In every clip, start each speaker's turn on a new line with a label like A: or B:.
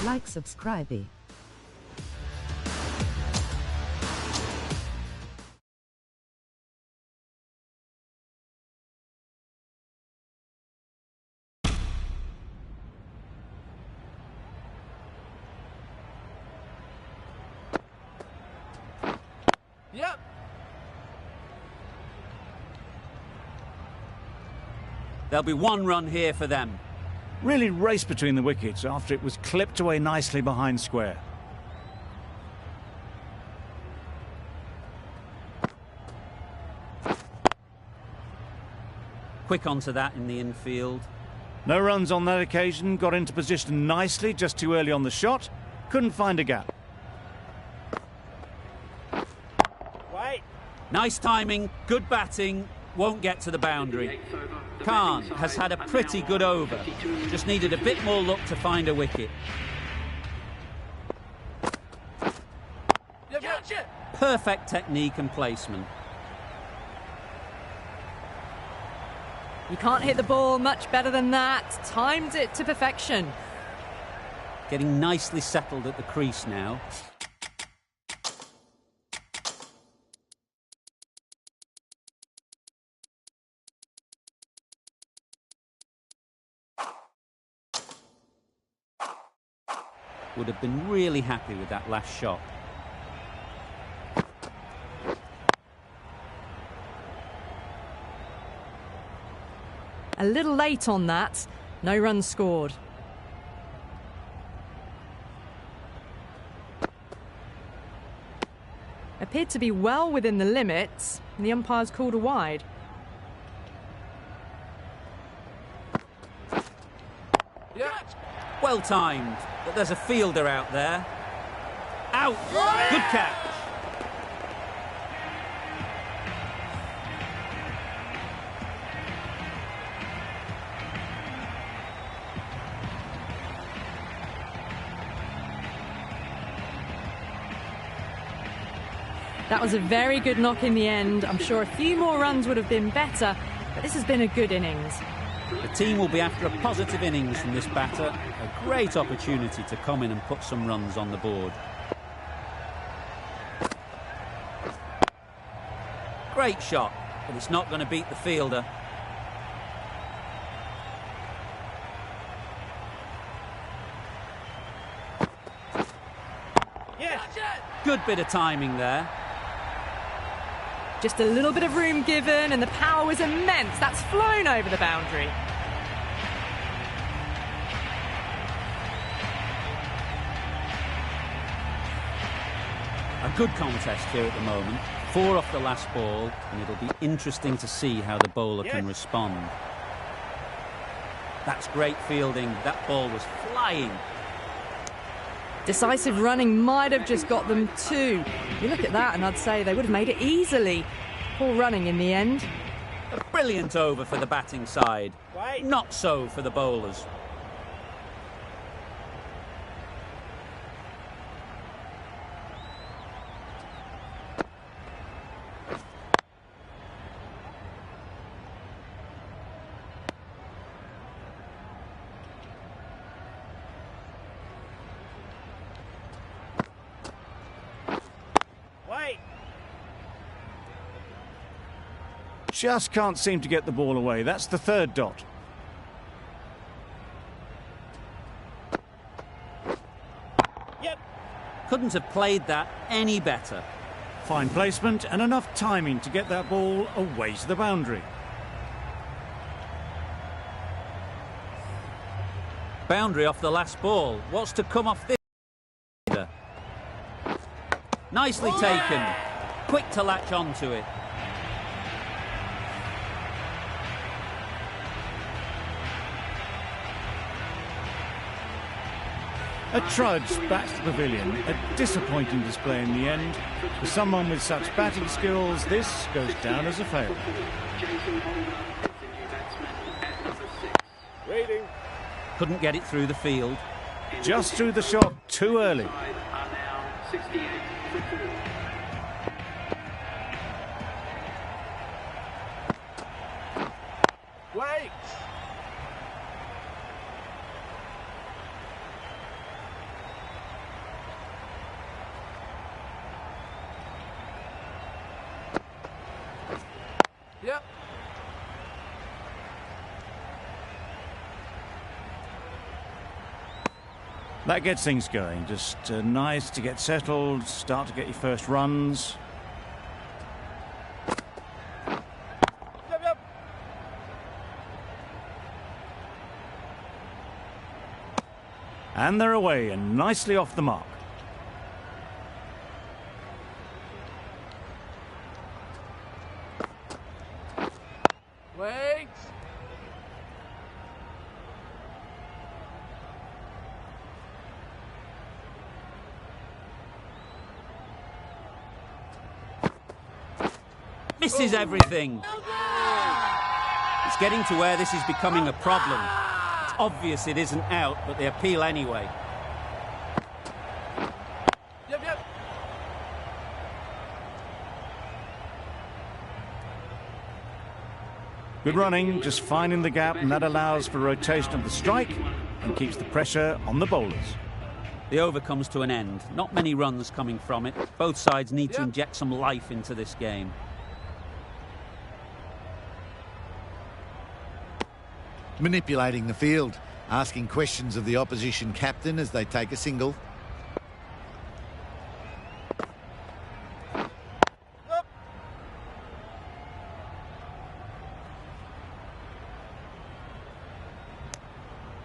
A: Like, subscribe.
B: Yep.
C: There'll be one run here for them.
D: Really raced between the wickets after it was clipped away nicely behind square.
C: Quick onto that in the infield.
D: No runs on that occasion, got into position nicely, just too early on the shot. Couldn't find a gap.
B: Wait.
C: Nice timing, good batting, won't get to the boundary. Khan has had a pretty good over. Just needed a bit more luck to find a wicket. Perfect technique and placement.
E: You can't hit the ball much better than that. Timed it to perfection.
C: Getting nicely settled at the crease now. Would have been really happy with that last shot.
E: A little late on that. No runs scored. Appeared to be well within the limits, and the umpires called a wide.
C: Well timed, but there's a fielder out there. Out! Good catch.
E: That was a very good knock in the end. I'm sure a few more runs would have been better, but this has been a good innings.
C: The team will be after a positive innings from this batter. A great opportunity to come in and put some runs on the board. Great shot, but it's not going to beat the fielder.
B: Yes.
C: Good bit of timing there.
E: Just a little bit of room given, and the power was immense. That's flown over the boundary.
C: A good contest here at the moment. 4 off the last ball, and it'll be interesting to see how the bowler can respond. That's great fielding. That ball was flying.
E: Decisive running might have just got them too. You look at that and I'd say they would have made it easily. Poor running in the end.
C: A brilliant over for the batting side.
B: Wait.
C: Not so for the bowlers.
D: Just can't seem to get the ball away. That's the third dot.
B: Yep.
C: Couldn't have played that any better.
D: Fine placement and enough timing to get that ball away to the boundary.
C: Boundary off the last ball. What's to come off this? Nicely taken. Quick to latch onto it.
D: A trudge back to the pavilion. A disappointing display in the end. For someone with such batting skills, this goes down as a failure.
B: Waiting.
C: Couldn't get it through the field.
D: Just threw the shot too early.
B: Wait.
D: That gets things going. Just nice to get settled, start to get your first runs.
B: Yep, yep.
D: And they're away and nicely off the mark.
B: Wait.
C: Misses everything. It's getting to where this is becoming a problem. It's obvious it isn't out, but they appeal anyway.
B: Yep, yep.
D: Good running, just finding the gap, and that allows for rotation of the strike and keeps the pressure on the bowlers.
C: The over comes to an end. Not many runs coming from it. Both sides need to inject some life into this game.
A: Manipulating the field, asking questions of the opposition captain as they take a single.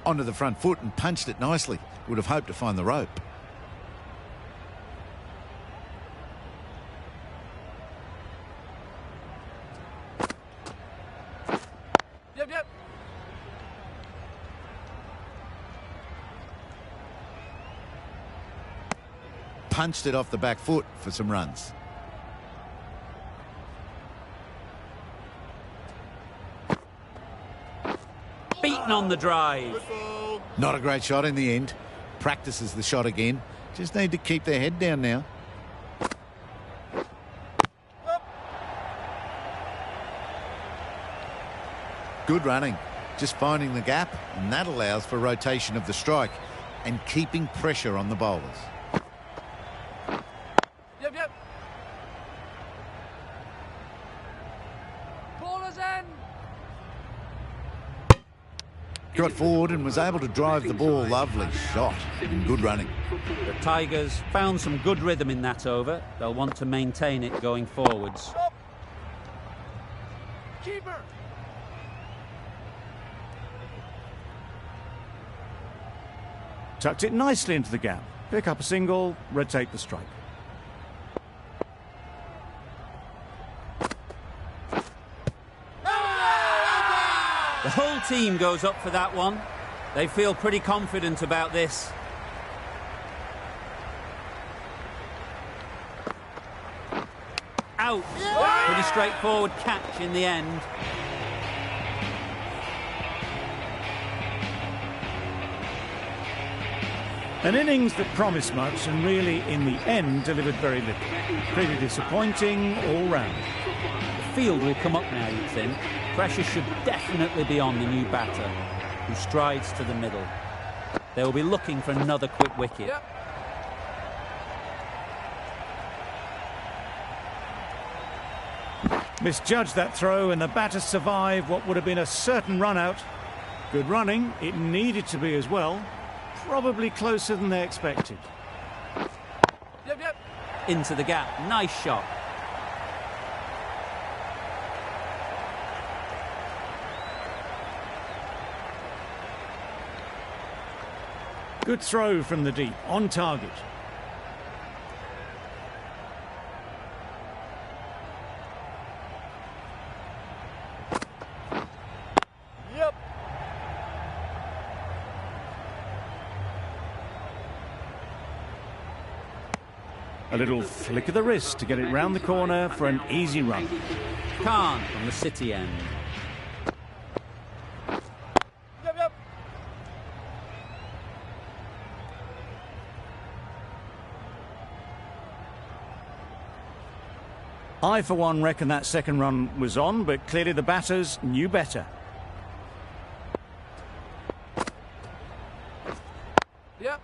A: Onto the front foot and punched it nicely. Would have hoped to find the rope.
B: Yep, yep.
A: Punched it off the back foot for some runs.
C: Beaten on the drive.
A: Not a great shot in the end. Practices the shot again. Just need to keep their head down now. Good running. Just finding the gap, and that allows for rotation of the strike and keeping pressure on the bowlers.
B: Yep, yep. Ballers in.
A: Got forward and was able to drive the ball. Lovely shot and good running.
C: The Tigers found some good rhythm in that over. They'll want to maintain it going forwards.
B: Stop. Keeper.
D: Tucked it nicely into the gap. Pick up a single, rotate the strike.
C: The whole team goes up for that one. They feel pretty confident about this. Out. Pretty straightforward catch in the end.
D: An innings that promised much and really, in the end, delivered very little. Pretty disappointing all round.
C: The field will come up now, you'd think. Pressure should definitely be on the new batter, who strides to the middle. They will be looking for another quick wicket.
B: Yep.
D: Misjudged that throw, and the batter survived what would have been a certain run-out. Good running. It needed to be as well. Probably closer than they expected.
B: Yep, yep.
C: Into the gap. Nice shot.
D: Good throw from the deep, on target.
B: Yep.
D: A little flick of the wrist to get it round the corner for an easy run.
C: Khan from the City end.
B: Yep, yep.
D: I, for one, reckon that second run was on, but clearly the batters knew better.
B: Yep.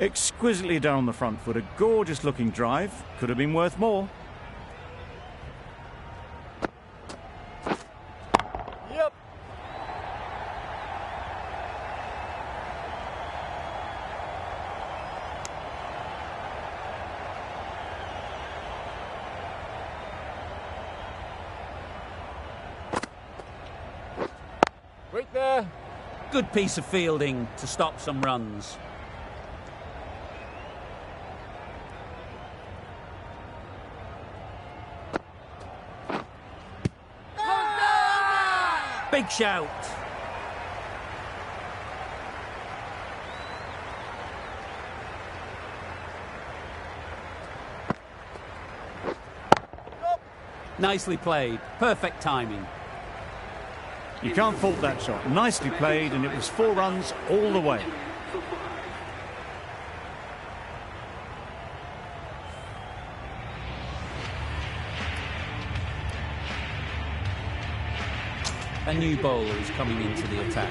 D: Exquisitely done on the front foot. A gorgeous looking drive. Could have been worth more.
B: Wait there.
C: Good piece of fielding to stop some runs. Big shout. Nicely played. Perfect timing.
D: You can't fault that shot. Nicely played, and it was 4 runs all the way.
C: A new bowler is coming into the attack.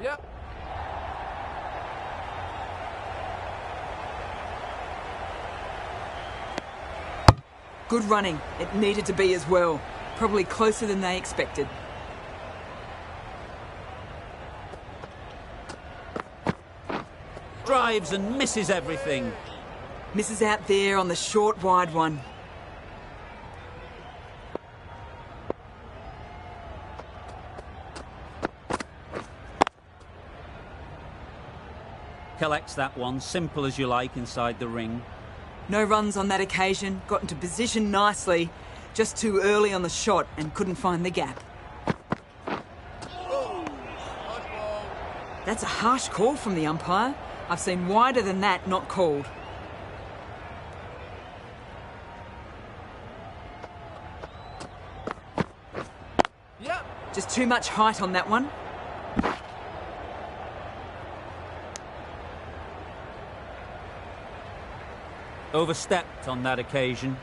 B: Yep.
F: Good running. It needed to be as well. Probably closer than they expected.
C: Drives and misses everything.
F: Misses out there on the short, wide one.
C: Collects that one, simple as you like, inside the ring.
F: No runs on that occasion. Got into position nicely. Just too early on the shot and couldn't find the gap. That's a harsh call from the umpire. I've seen wider than that not called.
B: Yep.
F: Just too much height on that one.
C: Overstepped on that occasion.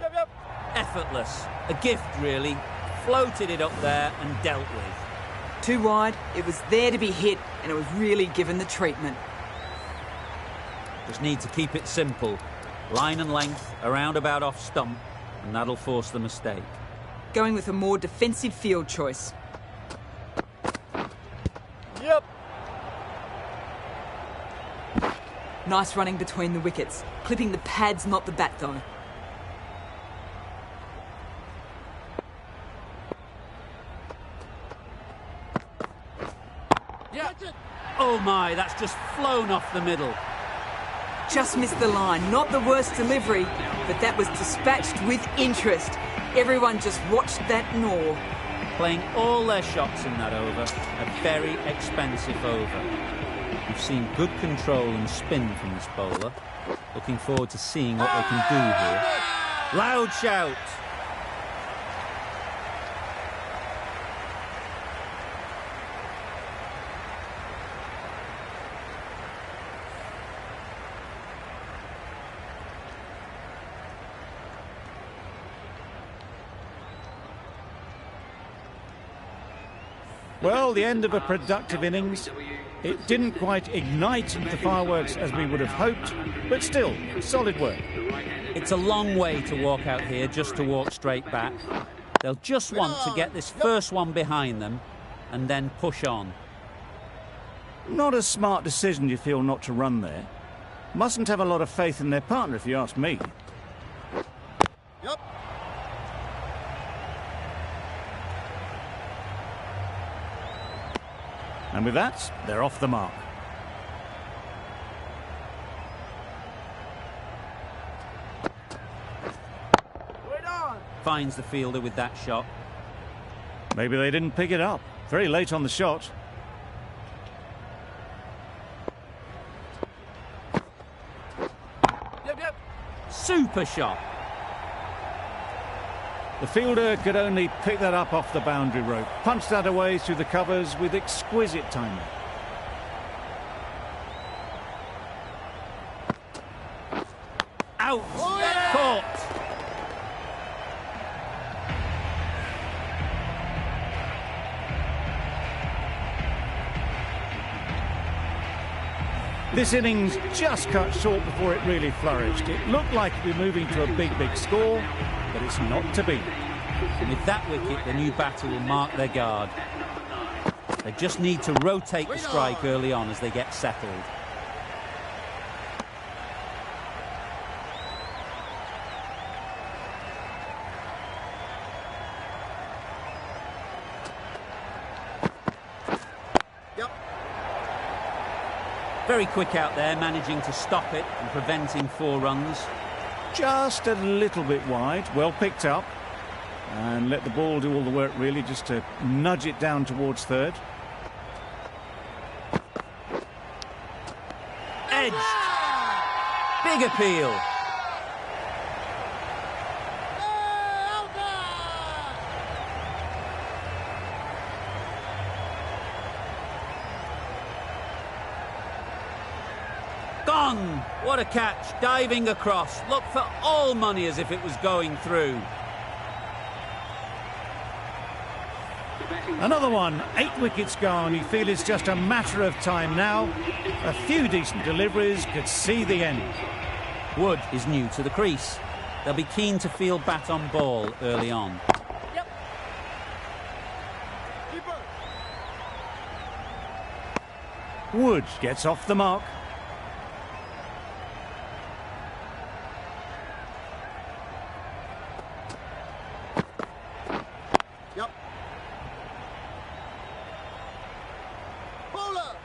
B: Yep, yep.
C: Effortless. A gift, really. Floated it up there and dealt with.
F: Too wide. It was there to be hit, and it was really given the treatment.
C: Just need to keep it simple. Line and length, around about off stump, and that'll force the mistake.
F: Going with a more defensive field choice.
B: Yep.
F: Nice running between the wickets. Clipping the pads, not the bat, though.
B: Yep.
C: Oh my, that's just flown off the middle.
F: Just missed the line. Not the worst delivery, but that was dispatched with interest. Everyone just watched that gnaw.
C: Playing all their shots in that over. A very expensive over. We've seen good control and spin from this bowler. Looking forward to seeing what they can do here. Loud shout.
D: Well, the end of a productive innings. It didn't quite ignite the fireworks as we would have hoped, but still, solid work.
C: It's a long way to walk out here just to walk straight back. They'll just want to get this first one behind them and then push on.
D: Not a smart decision, you feel, not to run there. Mustn't have a lot of faith in their partner, if you ask me.
B: Yep.
D: And with that, they're off the mark.
B: Wait on.
C: Finds the fielder with that shot.
D: Maybe they didn't pick it up. Very late on the shot.
B: Yep, yep.
C: Super shot.
D: The fielder could only pick that up off the boundary rope. Punched that away through the covers with exquisite timing.
C: Out. Caught.
D: This innings just cut short before it really flourished. It looked like it'd be moving to a big score, but it's not to be.
C: And with that wicket, the new batter will mark their guard. They just need to rotate the strike early on as they get settled. Very quick out there, managing to stop it and preventing 4 runs.
D: Just a little bit wide, well picked up. And let the ball do all the work, really, just to nudge it down towards third.
C: Edged. Big appeal. Gone. What a catch. Diving across. Looked for all money as if it was going through.
D: Another one, 8 wickets gone. You feel it's just a matter of time now. A few decent deliveries could see the end.
C: Wood is new to the crease. They'll be keen to field bat on ball early on.
B: Yep. Keeper.
D: Wood gets off the mark.
B: Yep. Bowler.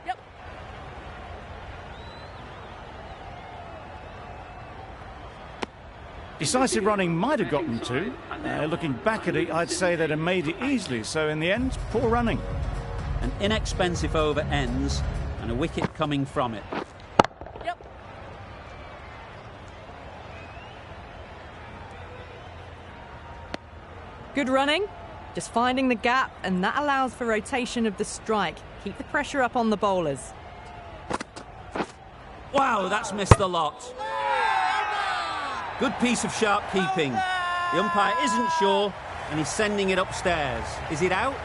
B: Yep.
D: Decisive running might have gotten 2. Looking back at it, I'd say they'd have made it easily. So in the end, poor running.
C: An inexpensive over ends and a wicket coming from it.
B: Yep.
E: Good running, just finding the gap, and that allows for rotation of the strike. Keep the pressure up on the bowlers.
C: Wow, that's missed a lot. Good piece of sharp keeping. The umpire isn't sure and he's sending it upstairs. Is it out?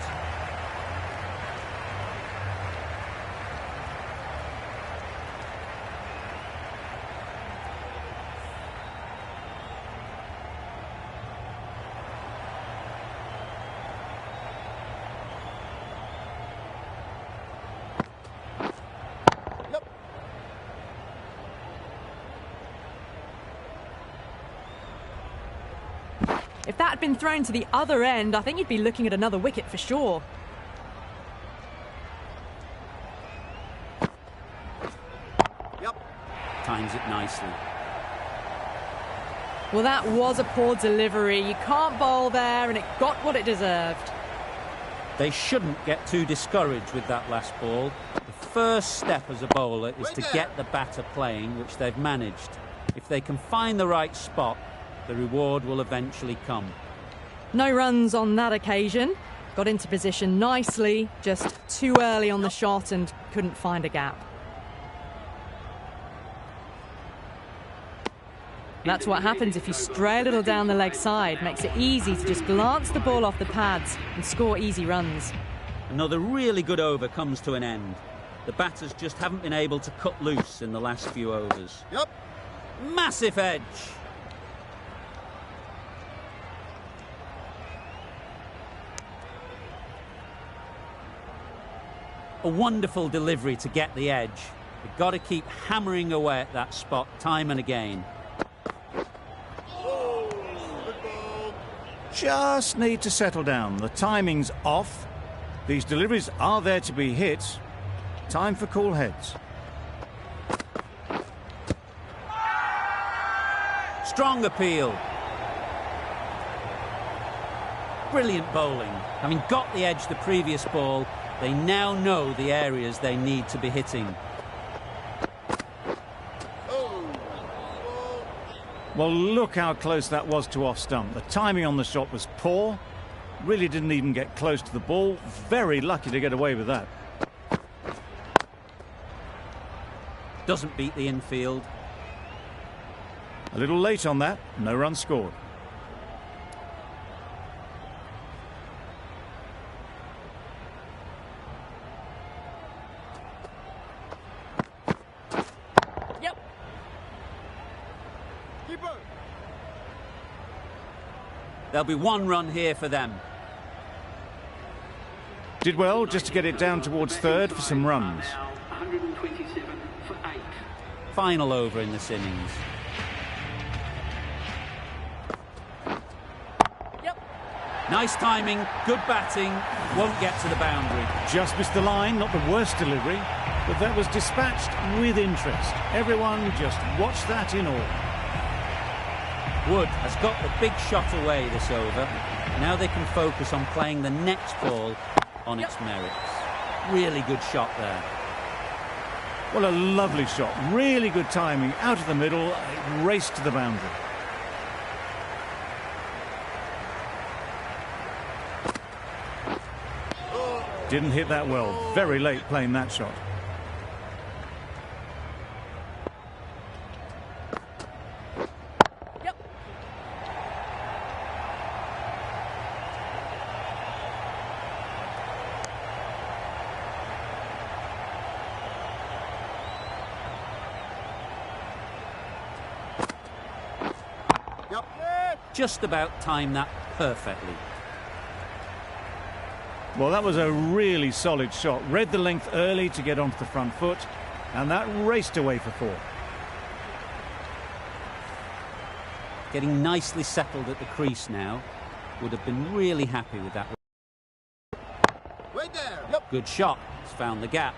E: If that had been thrown to the other end, I think you'd be looking at another wicket for sure.
B: Yep.
C: Times it nicely.
E: Well, that was a poor delivery. You can't bowl there, and it got what it deserved.
C: They shouldn't get too discouraged with that last ball. The first step as a bowler is to get the batter playing, which they've managed. If they can find the right spot, the reward will eventually come.
E: No runs on that occasion. Got into position nicely, just too early on the shot and couldn't find a gap. That's what happens if you stray a little down the leg side. Makes it easy to just glance the ball off the pads and score easy runs.
C: Another really good over comes to an end. The batters just haven't been able to cut loose in the last few overs.
B: Yep.
C: Massive edge. A wonderful delivery to get the edge. They've got to keep hammering away at that spot time and again.
D: Just need to settle down. The timing's off. These deliveries are there to be hit. Time for cool heads.
C: Strong appeal. Brilliant bowling. Having got the edge the previous ball, they now know the areas they need to be hitting.
D: Well, look how close that was to off stump. The timing on the shot was poor. Really didn't even get close to the ball. Very lucky to get away with that.
C: Doesn't beat the infield.
D: A little late on that, no run scored.
B: Yep. Keeper.
C: There'll be one run here for them.
D: Did well just to get it down towards third for some runs.
G: 127 for 8.
C: Final over in this innings.
B: Yep.
C: Nice timing, good batting, won't get to the boundary.
D: Just missed the line, not the worst delivery, but that was dispatched with interest. Everyone just watched that in awe.
C: Wood has got the big shot away this over. Now they can focus on playing the next ball on its merits. Really good shot there.
D: Well, a lovely shot. Really good timing. Out of the middle, it raced to the boundary. Didn't hit that well. Very late playing that shot.
B: Yep. Yep.
C: Just about timed that perfectly.
D: Well, that was a really solid shot. Read the length early to get onto the front foot, and that raced away for 4.
C: Getting nicely settled at the crease now. Would have been really happy with that.
B: Wait there. Yep.
C: Good shot. It's found the gap.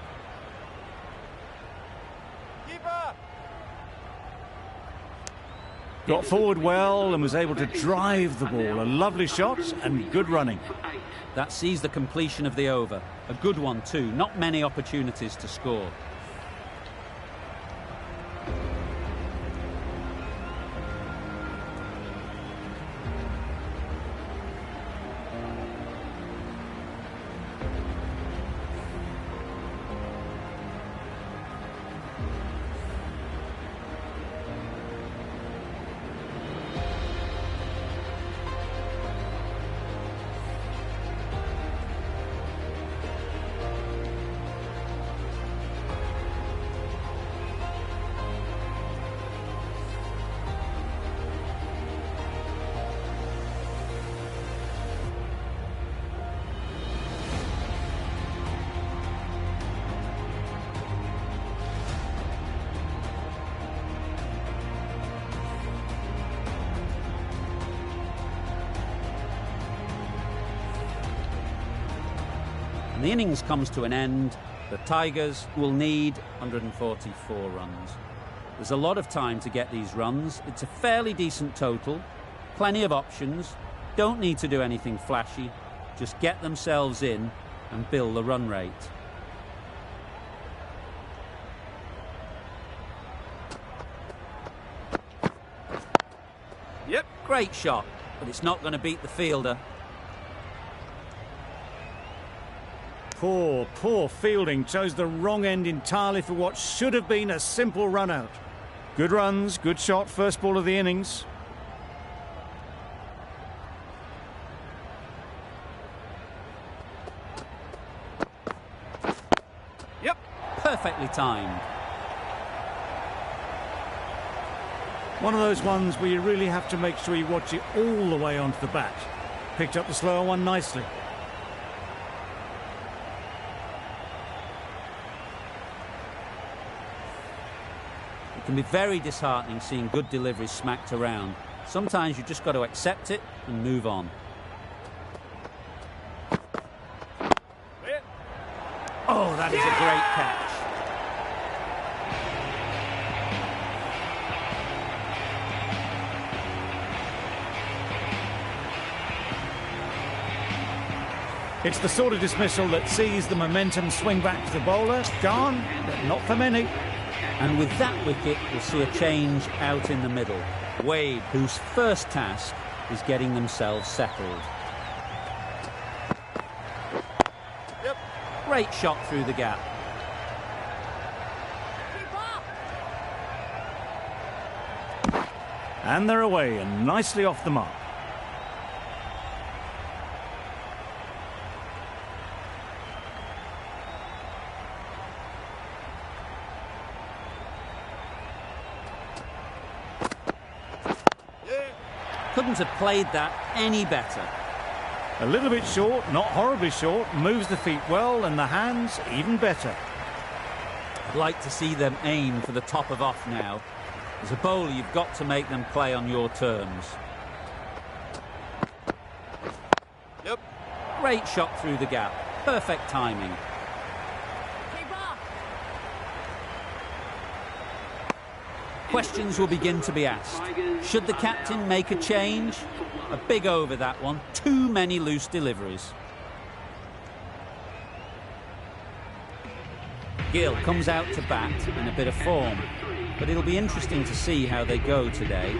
B: Keeper.
D: Got forward well and was able to drive the ball. A lovely shot and good running.
C: That sees the completion of the over. A good one too. Not many opportunities to score. And the innings comes to an end. The Tigers will need 144 runs. There's a lot of time to get these runs. It's a fairly decent total. Plenty of options. Don't need to do anything flashy. Just get themselves in and build the run rate. Yep, great shot, but it's not going to beat the fielder.
D: Poor fielding. Chose the wrong end entirely for what should have been a simple run out. Good runs, good shot, first ball of the innings.
C: Yep, perfectly timed.
D: One of those ones where you really have to make sure you watch it all the way onto the bat. Picked up the slower one nicely.
C: It can be very disheartening seeing good deliveries smacked around. Sometimes you've just got to accept it and move on. Oh, that is a great catch.
D: It's the sort of dismissal that sees the momentum swing back to the bowler. Gone, but not for many.
C: And with that wicket, we'll see a change out in the middle. Wade, whose first task is getting themselves settled. Yep. Great shot through the gap.
D: And they're away and nicely off the mark.
C: Couldn't have played that any better.
D: A little bit short, not horribly short, moves the feet well and the hands even better.
C: I'd like to see them aim for the top of off now. As a bowler, you've got to make them play on your terms.
B: Yep.
C: Great shot through the gap. Perfect timing. Questions will begin to be asked. Should the captain make a change? A big over that one. Too many loose deliveries. Gill comes out to bat in a bit of form, but it'll be interesting to see how they go today.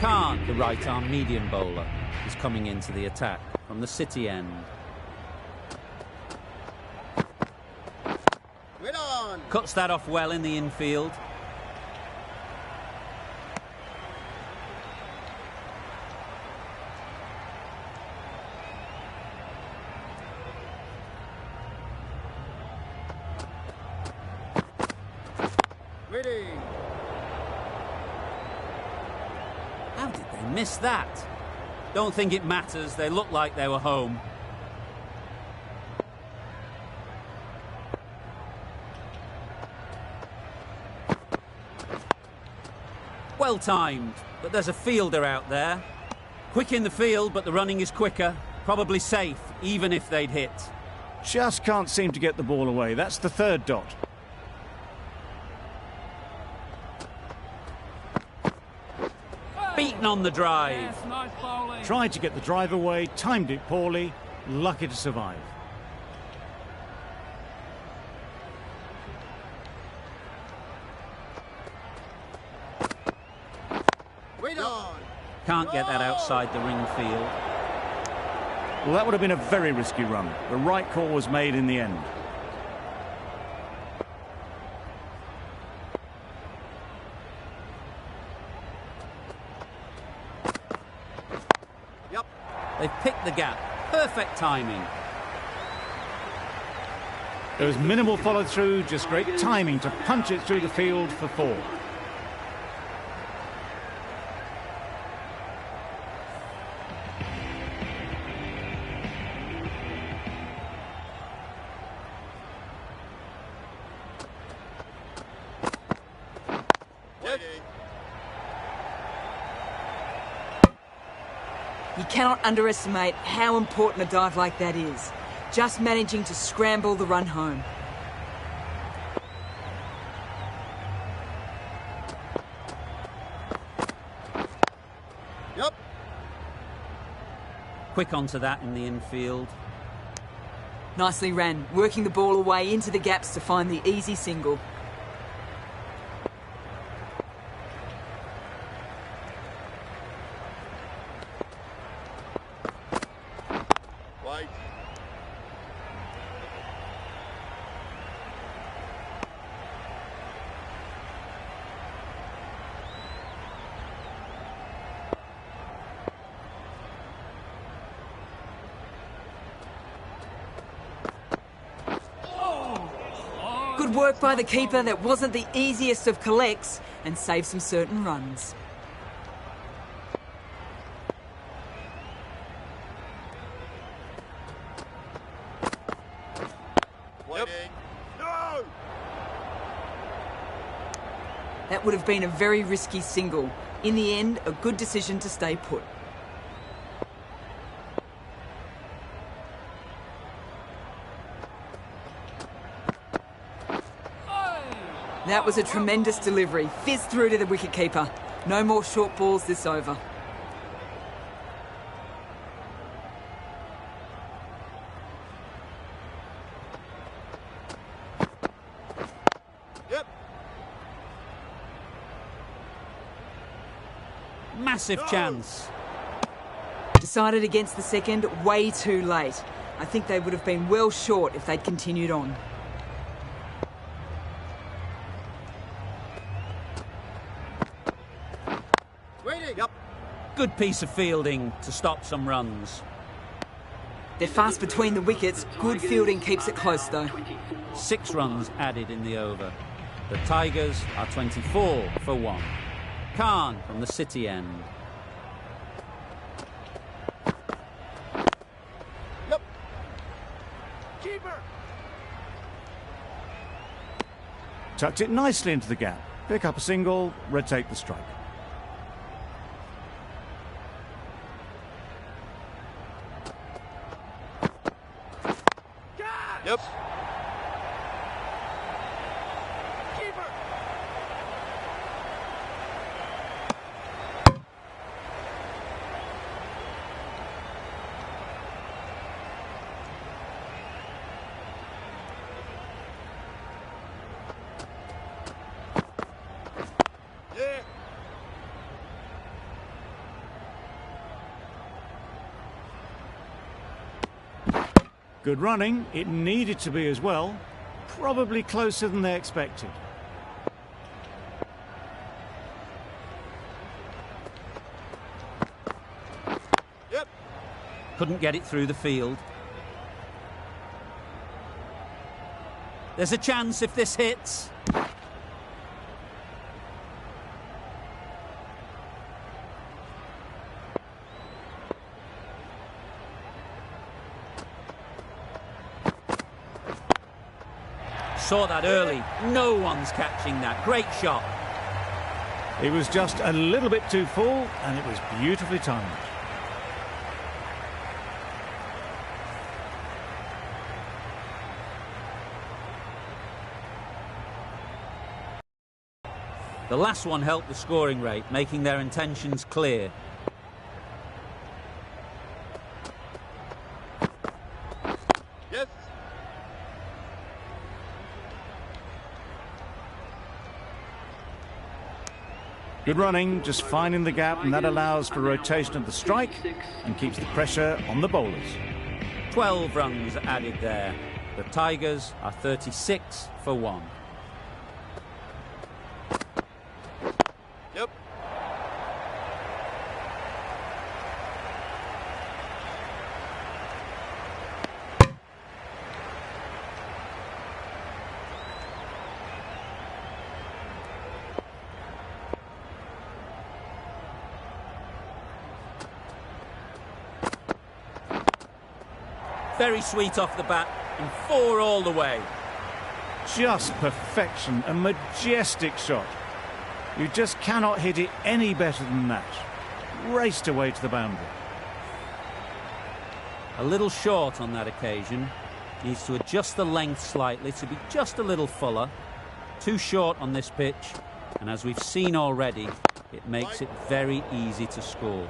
C: Khan, the right-arm medium bowler, is coming into the attack from the City end. Cuts that off well in the infield. How did they miss that? Don't think it matters. They look like they were home. Well timed, but there's a fielder out there. Quick in the field, but the running is quicker. Probably safe, even if they'd hit.
D: Just can't seem to get the ball away. That's the third dot.
C: Beaten on the drive.
G: Yes, nice bowling.
D: Tried to get the drive away, timed it poorly, lucky to survive.
B: Wait on.
C: Can't get that outside the ring field.
D: Well, that would have been a very risky run. The right call was made in the end.
B: Yep.
C: They've picked the gap. Perfect timing.
D: There was minimal follow-through, just great timing to punch it through the field for 4.
F: You cannot underestimate how important a dive like that is. Just managing to scramble the run home.
B: Yep.
C: Quick onto that in the infield.
F: Nicely ran, working the ball away into the gaps to find the easy single.
B: Wait.
F: Good work by the keeper. That wasn't the easiest of collects and saved some certain runs.
B: Waiting. No!
F: That would have been a very risky single. In the end, a good decision to stay put. That was a tremendous delivery. Fizzed through to the wicketkeeper. No more short balls this over.
B: Yep.
C: Massive chance.
F: Decided against the second way too late. I think they would have been well short if they'd continued on.
B: Waiting.
C: Good piece of fielding to stop some runs.
F: They're fast between the wickets. Good fielding keeps it close, though.
C: 6 runs added in the over. The Tigers are 24 for 1. Khan from the City end.
B: Yep. Keeper.
D: Tucked it nicely into the gap. Pick up a single, rotate the strike.
B: Yep. Keeper. Yeah.
D: Good running. It needed to be as well. Probably closer than they expected.
B: Yep.
C: Couldn't get it through the field. There's a chance if this hits. Saw that early. No one's catching that. Great shot.
D: It was just a little bit too full, and it was beautifully timed.
C: The last one helped the scoring rate, making their intentions clear.
B: Yes.
D: Good running, just finding the gap, and that allows for rotation of the strike and keeps the pressure on the bowlers.
C: 12 runs added there. The Tigers are 36 for 1.
B: Yep.
C: Very sweet off the bat and 4 all the way.
D: Just perfection, a majestic shot. You just cannot hit it any better than that. Raced away to the boundary.
C: A little short on that occasion. Needs to adjust the length slightly to be just a little fuller. Too short on this pitch, and as we've seen already, it makes it very easy to score.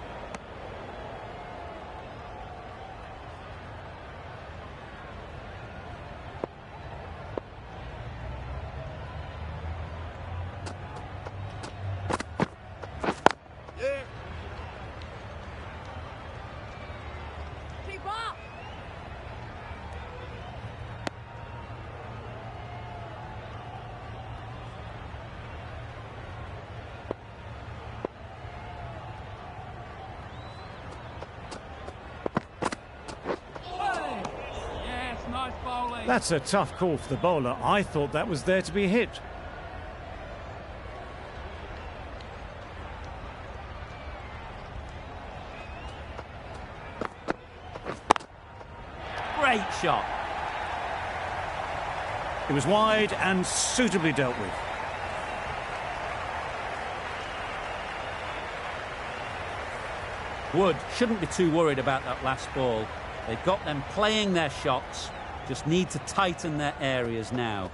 B: Yeah.
D: That's a tough call for the bowler. I thought that was there to be hit.
C: Great shot.
D: It was wide and suitably dealt with.
C: Wood shouldn't be too worried about that last ball. They've got them playing their shots, just need to tighten their areas now.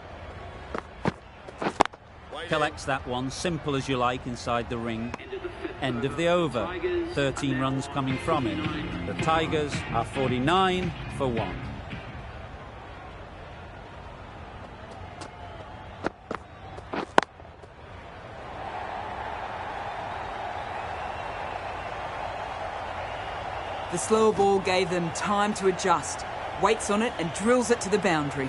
C: Collects that one, simple as you like, inside the ring. End of the over. 13 runs coming from him. The Tigers are 49 for 1.
F: The slower ball gave them time to adjust. Waits on it and drills it to the boundary.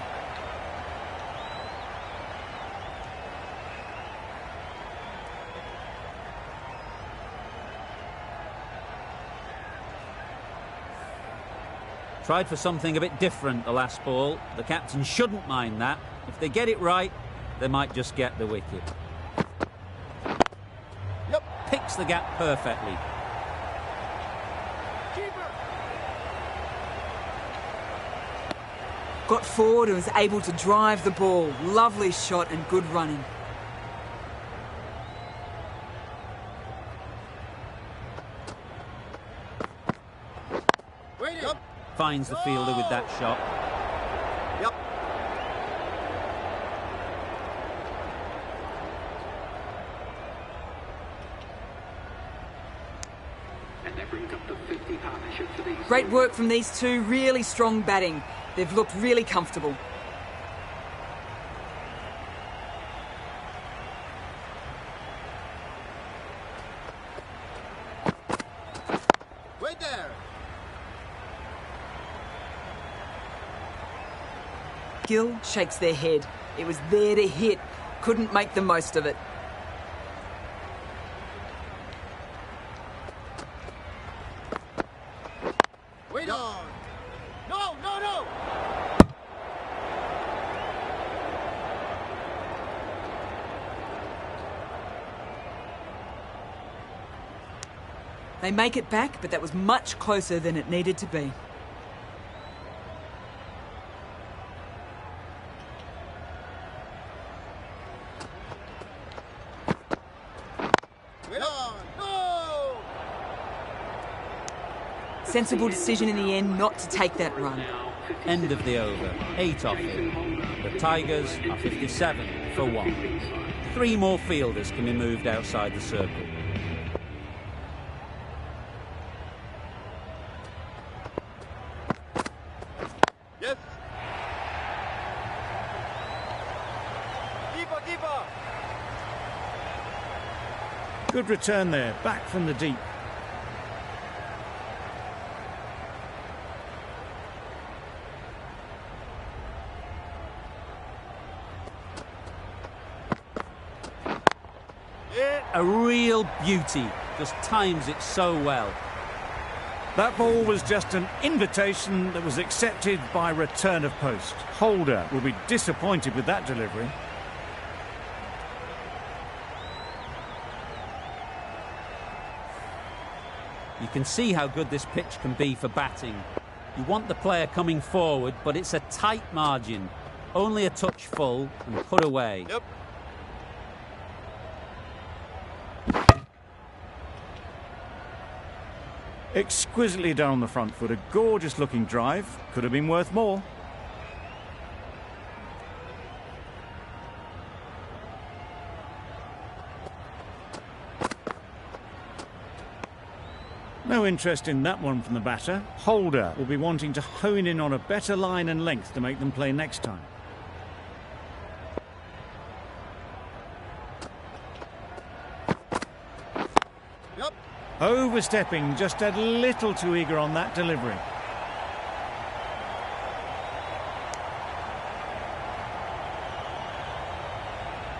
C: Tried for something a bit different the last ball. The captain shouldn't mind that. If they get it right, they might just get the wicket.
B: Yep.
C: Picks the gap perfectly.
B: Keeper.
F: Got forward and was able to drive the ball. Lovely shot and good running.
B: Waiting. Yep.
C: Finds the fielder with that shot.
B: Yep.
G: And that brings up the 50 partnership for these.
F: Great work from these two. Really strong batting. They've looked really comfortable.
B: Wait there.
F: Gill shakes their head. It was there to hit. Couldn't make the most of it.
B: Wait on. No, no, no.
F: They make it back, but that was much closer than it needed to be.
B: Wait on. No.
F: Sensible decision in the end not to take that run.
C: End of the over. 8 off it. The Tigers are 57 for 1. 3 more fielders can be moved outside the circle.
B: Yes. Keeper, keeper.
D: Good return there, back from the deep.
B: Yeah.
C: A real beauty. Just times it so well.
D: That ball was just an invitation that was accepted by return of post. Holder will be disappointed with that delivery.
C: You can see how good this pitch can be for batting. You want the player coming forward, but it's a tight margin. Only a touch full and put away.
B: Yep.
D: Exquisitely done on the front foot. A gorgeous looking drive. Could have been worth more. No interest in that one from the batter. Holder will be wanting to hone in on a better line and length to make them play next time.
B: Yep.
D: Overstepping, just a little too eager on that delivery.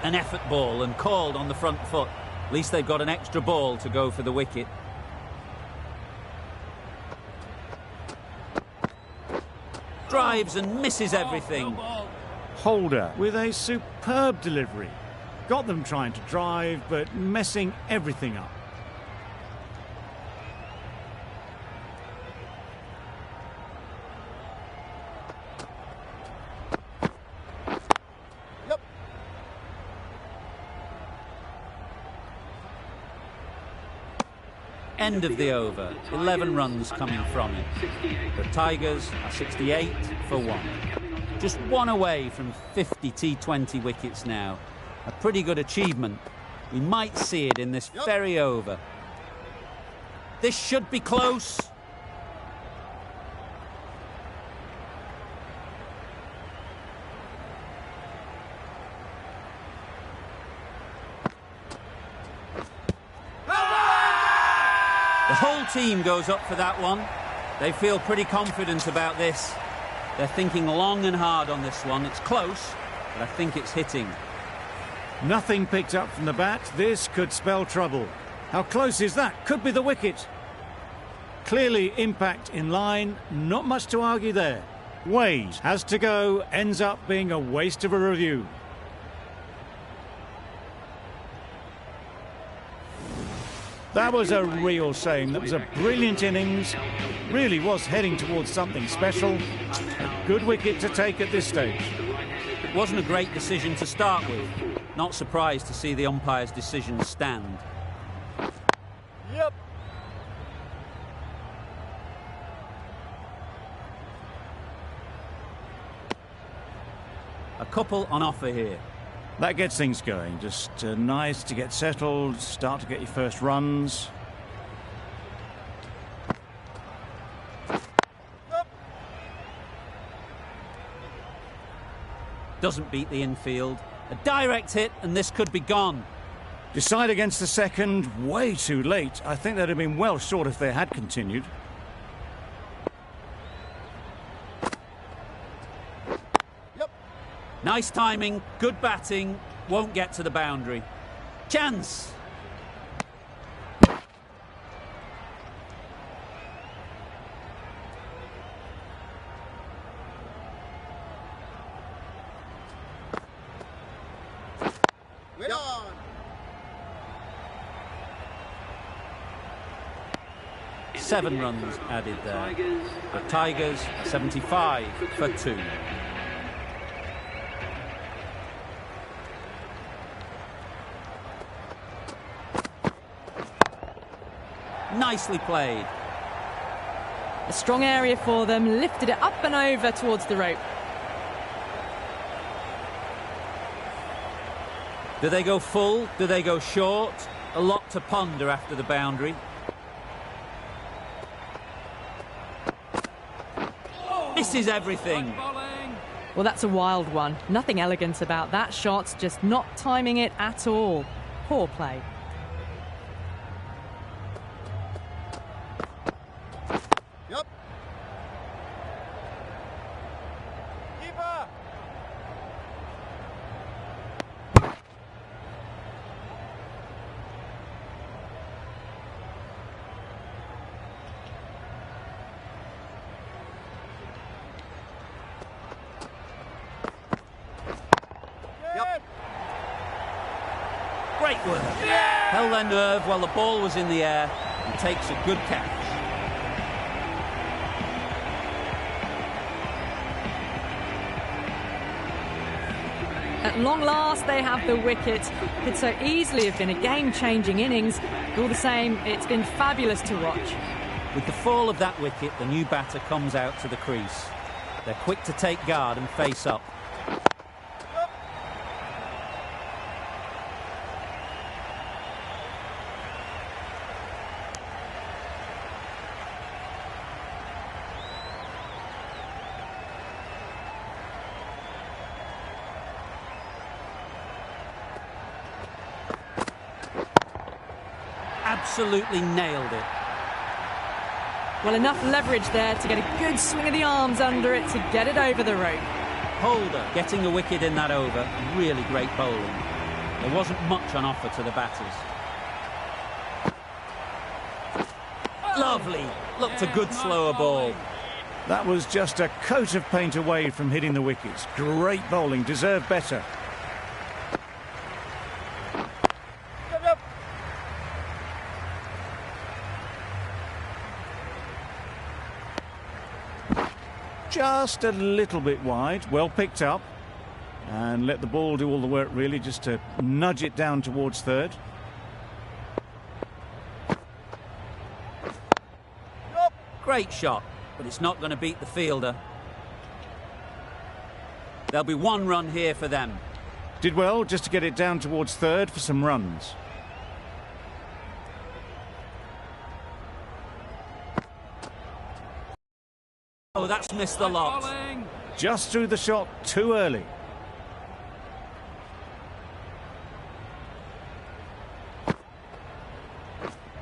C: An effort ball and called on the front foot. At least they've got an extra ball to go for the wicket. Drives and misses everything.
D: Holder with a superb delivery. Got them trying to drive, but messing everything up.
B: Yep.
C: End of the over. 11 runs coming from it. The Tigers are 68 for 1. Just 1 away from 50 T20 wickets now. A pretty good achievement. We might see it in this very over. This should be close. The whole team goes up for that one. They feel pretty confident about this. They're thinking long and hard on this one. It's close, but I think it's hitting.
D: Nothing picked up from the bat. This could spell trouble. How close is that? Could be the wicket. Clearly impact in line, not much to argue there. Wade has to go, ends up being a waste of a review. That was a real shame. That was a brilliant innings. Really was heading towards something special. A good wicket to take at this stage.
C: It wasn't a great decision to start with. Not surprised to see the umpire's decision stand.
B: Yep.
C: A couple on offer here.
D: That gets things going. Just nice to get settled, start to get your first runs.
C: Doesn't beat the infield. A direct hit and this could be gone.
D: Decide against the second, way too late. I think they'd have been well short if they had continued.
C: Nice timing, good batting, won't get to the boundary. Chance!
B: Wait on.
C: Seven runs added there. The Tigers 75 for 2. Nicely played.
E: A strong area for them, lifted it up and over towards the rope.
C: Do they go full? Do they go short? A lot to ponder after the boundary. Misses everything.
E: Well, that's a wild one. Nothing elegant about that shot, just not timing it at all. Poor play.
B: Yep. Keeper.
C: Great work. Held their nerve while the ball was in the air and takes a good catch.
E: At long last, they have the wicket. Could so easily have been a game-changing innings. All the same, it's been fabulous to watch.
C: With the fall of that wicket, the new batter comes out to the crease. They're quick to take guard and face up. Absolutely nailed it.
E: Well, enough leverage there to get a good swing of the arms under it to get it over the rope.
C: Holder getting a wicket in that over. Really great bowling. There wasn't much on offer to the batters. Lovely. Looked a good slower ball.
D: That was just a coat of paint away from hitting the wickets. Great bowling, deserved better. Just a little bit wide, well picked up, and let the ball do all the work really, just to nudge it down towards third.
C: Great shot, but it's not going to beat the fielder. There'll be one run here for them.
D: Did well just to get it down towards third for some runs.
C: Oh, that's missed the lot.
D: Just threw the shot too early.